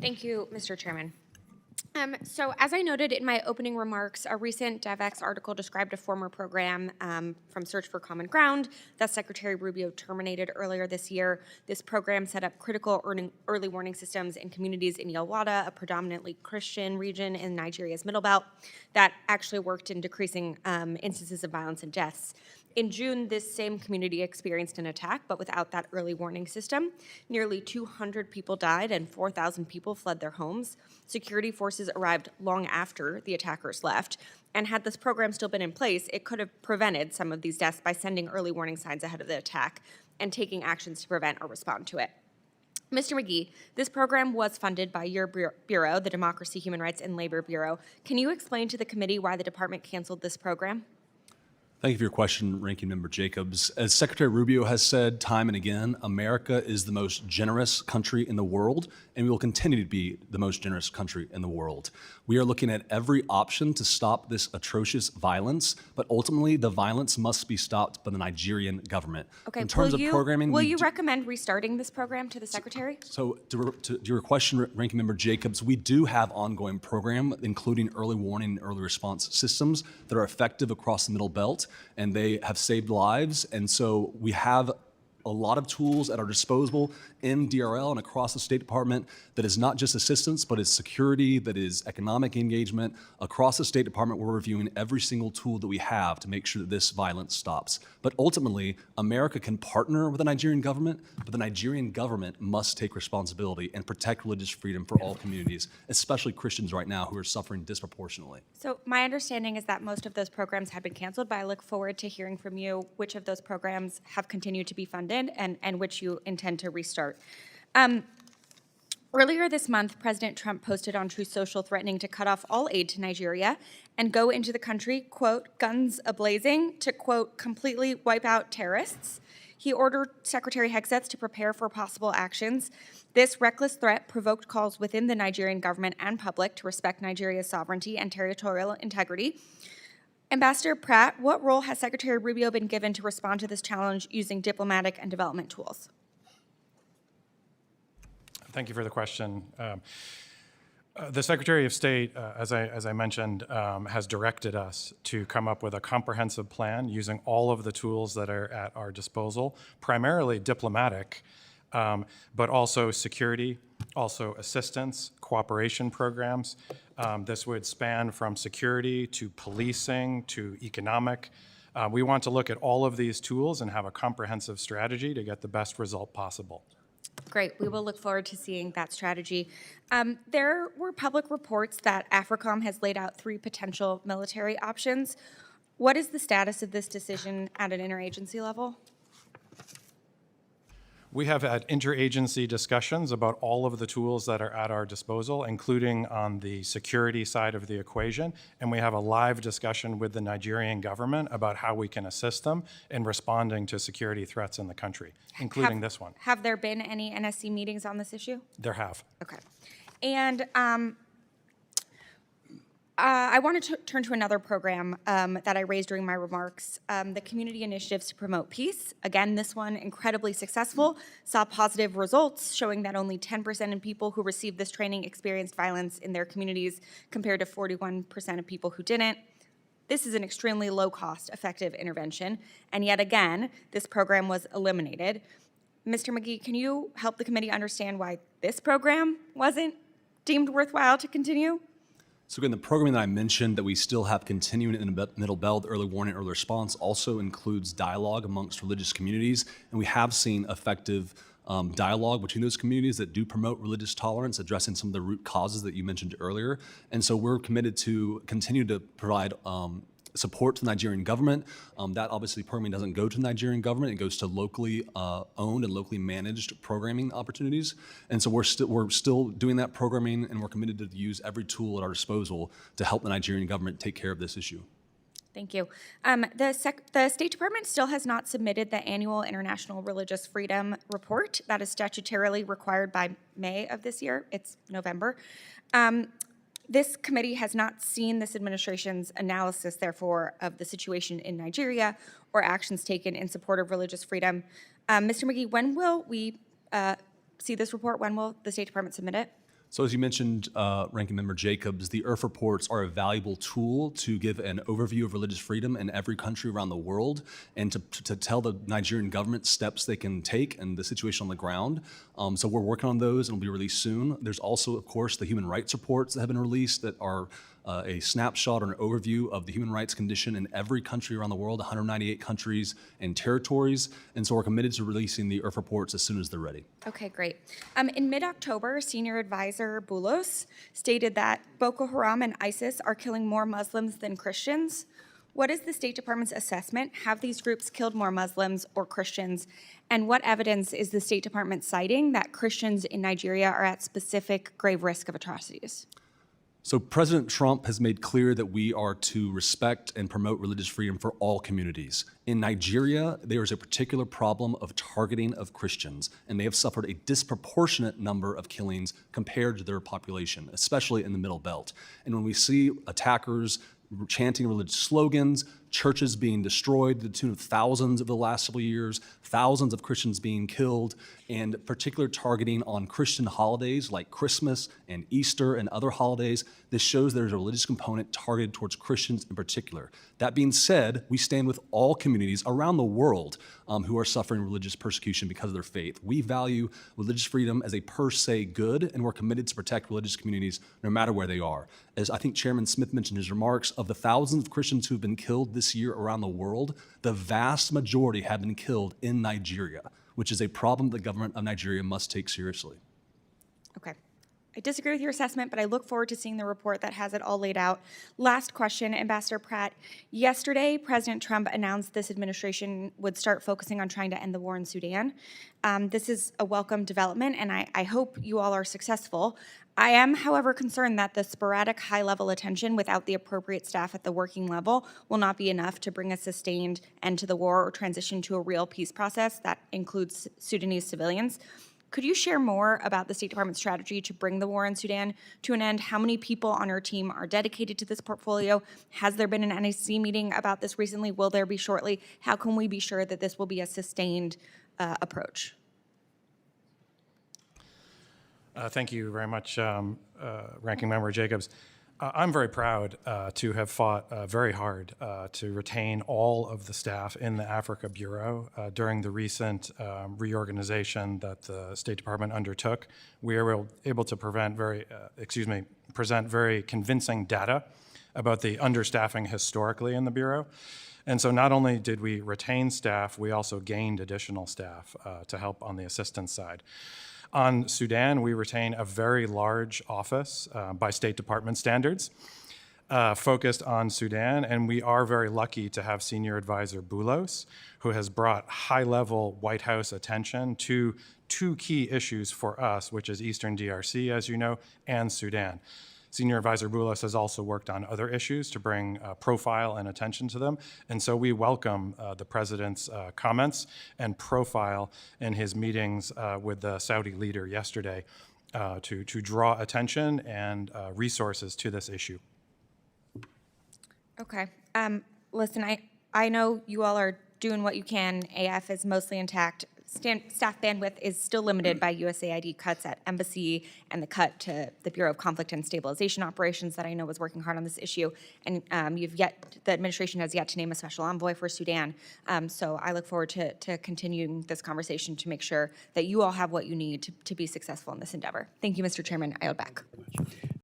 Thank you, Mr. Chairman. So as I noted in my opening remarks, a recent DevX article described a former program from Search for Common Ground that Secretary Rubio terminated earlier this year. This program set up critical early warning systems in communities in Yelwada, a predominantly Christian region in Nigeria's Middle Belt, that actually worked in decreasing instances of violence and deaths. In June, this same community experienced an attack, but without that early warning system. Nearly 200 people died and 4,000 people fled their homes. Security forces arrived long after the attackers left. And had this program still been in place, it could have prevented some of these deaths by sending early warning signs ahead of the attack and taking actions to prevent or respond to it. Mr. McGee, this program was funded by your bureau, the Democracy, Human Rights, and Labor Bureau. Can you explain to the committee why the department canceled this program? Thank you for your question, Ranking Member Jacobs. As Secretary Rubio has said time and again, America is the most generous country in the world, and we will continue to be the most generous country in the world. We are looking at every option to stop this atrocious violence, but ultimately the violence must be stopped by the Nigerian government. Okay, in terms of programming, will you recommend restarting this program to the Secretary? So to your question, Ranking Member Jacobs, we do have ongoing program, including early warning and early response systems that are effective across the Middle Belt, and they have saved lives. And so we have a lot of tools at our disposal in DRL and across the State Department that is not just assistance, but is security, that is economic engagement. Across the State Department, we're reviewing every single tool that we have to make sure that this violence stops. But ultimately, America can partner with the Nigerian government, but the Nigerian government must take responsibility and protect religious freedom for all communities, especially Christians right now who are suffering disproportionately. So my understanding is that most of those programs have been canceled, but I look forward to hearing from you which of those programs have continued to be funded and which you intend to restart. Earlier this month, President Trump posted on Truth Social threatening to cut off all aid to Nigeria and go into the country, quote, guns a-blazing, to, quote, completely wipe out terrorists. He ordered Secretary Hegseth to prepare for possible actions. This reckless threat provoked calls within the Nigerian government and public to respect Nigeria's sovereignty and territorial integrity. Ambassador Pratt, what role has Secretary Rubio been given to respond to this challenge using diplomatic and development tools? Thank you for the question. The Secretary of State, as I mentioned, has directed us to come up with a comprehensive plan using all of the tools that are at our disposal, primarily diplomatic, but also security, also assistance, cooperation programs. This would span from security to policing to economic. We want to look at all of these tools and have a comprehensive strategy to get the best result possible. Great. We will look forward to seeing that strategy. There were public reports that AFRICOM has laid out 3 potential military options. What is the status of this decision at an interagency level? We have had interagency discussions about all of the tools that are at our disposal, including on the security side of the equation, and we have a live discussion with the Nigerian government about how we can assist them in responding to security threats in the country, including this one. Have there been any NSC meetings on this issue? There have. Okay. And I want to turn to another program that I raised during my remarks, the Community Initiatives to Promote Peace. Again, this one incredibly successful, saw positive results showing that only 10% of people who received this training experienced violence in their communities compared to 41% of people who didn't. This is an extremely low-cost, effective intervention, and yet again, this program was eliminated. Mr. McGee, can you help the committee understand why this program wasn't deemed worthwhile to continue? So again, the programming that I mentioned that we still have continuing in the Middle Belt, early warning, early response, also includes dialogue amongst religious communities. And we have seen effective dialogue between those communities that do promote religious tolerance, addressing some of the root causes that you mentioned earlier. And so we're committed to continue to provide support to the Nigerian government. That obviously programming doesn't go to the Nigerian government, it goes to locally owned and locally managed programming opportunities. And so we're still doing that programming, and we're committed to use every tool at our disposal to help the Nigerian government take care of this issue. Thank you. The State Department still has not submitted the annual International Religious Freedom Report that is statutorily required by May of this year. It's November. This committee has not seen this administration's analysis, therefore, of the situation in Nigeria or actions taken in support of religious freedom. Mr. McGee, when will we see this report? When will the State Department submit it? So as you mentioned, Ranking Member Jacobs, the IRF reports are a valuable tool to give an overview of religious freedom in every country around the world and to tell the Nigerian government steps they can take and the situation on the ground. So we're working on those and will be released soon. There's also, of course, the human rights reports that have been released that are a snapshot or an overview of the human rights condition in every country around the world, 198 countries and territories. And so we're committed to releasing the IRF reports as soon as they're ready. Okay, great. In mid-October, Senior Advisor Boulos stated that Boko Haram and ISIS are killing more Muslims than Christians. What is the State Department's assessment? Have these groups killed more Muslims or Christians? And what evidence is the State Department citing that Christians in Nigeria are at specific grave risk of atrocities? So President Trump has made clear that we are to respect and promote religious freedom for all communities. In Nigeria, there is a particular problem of targeting of Christians, and they have suffered a disproportionate number of killings compared to their population, especially in the Middle Belt. And when we see attackers chanting religious slogans, churches being destroyed to the tune of thousands over the last several years, thousands of Christians being killed, and particular targeting on Christian holidays like Christmas and Easter and other holidays. This shows there's a religious component targeted towards Christians in particular. That being said, we stand with all communities around the world who are suffering religious persecution because of their faith. We value religious freedom as a per se good, and we're committed to protect religious communities no matter where they are. As I think Chairman Smith mentioned in his remarks, of the thousands of Christians who have been killed this year around the world, the vast majority have been killed in Nigeria, which is a problem the government of Nigeria must take seriously. Okay. I disagree with your assessment, but I look forward to seeing the report that has it all laid out. Last question, Ambassador Pratt. Yesterday, President Trump announced this administration would start focusing on trying to end the war in Sudan. This is a welcome development, and I hope you all are successful. I am, however, concerned that the sporadic high-level attention without the appropriate staff at the working level will not be enough to bring a sustained end to the war or transition to a real peace process that includes Sudanese civilians. Could you share more about the State Department's strategy to bring the war in Sudan to an end? How many people on your team are dedicated to this portfolio? Has there been an NSC meeting about this recently? Will there be shortly? How can we be sure that this will be a sustained approach? Thank you very much, Ranking Member Jacobs. I'm very proud to have fought very hard to retain all of the staff in the Africa Bureau during the recent reorganization that the State Department undertook. We were able to present very convincing data about the understaffing historically in the Bureau. And so not only did we retain staff, we also gained additional staff to help on the assistance side. On Sudan, we retain a very large office by State Department standards focused on Sudan, and we are very lucky to have Senior Advisor Boulos, who has brought high-level White House attention to two key issues for us, which is Eastern DRC, as you know, and Sudan. Senior Advisor Boulos has also worked on other issues to bring profile and attention to them. And so we welcome the President's comments and profile in his meetings with the Saudi leader yesterday to draw attention and resources to this issue. Okay. Listen, I know you all are doing what you can. AF is mostly intact. Staff bandwidth is still limited by USAID cuts at embassy and the cut to the Bureau of Conflict and Stabilization Operations that I know was working hard on this issue. And the administration has yet to name a special envoy for Sudan. So I look forward to continuing this conversation to make sure that you all have what you need to be successful in this endeavor. Thank you, Mr. Chairman. I yield back.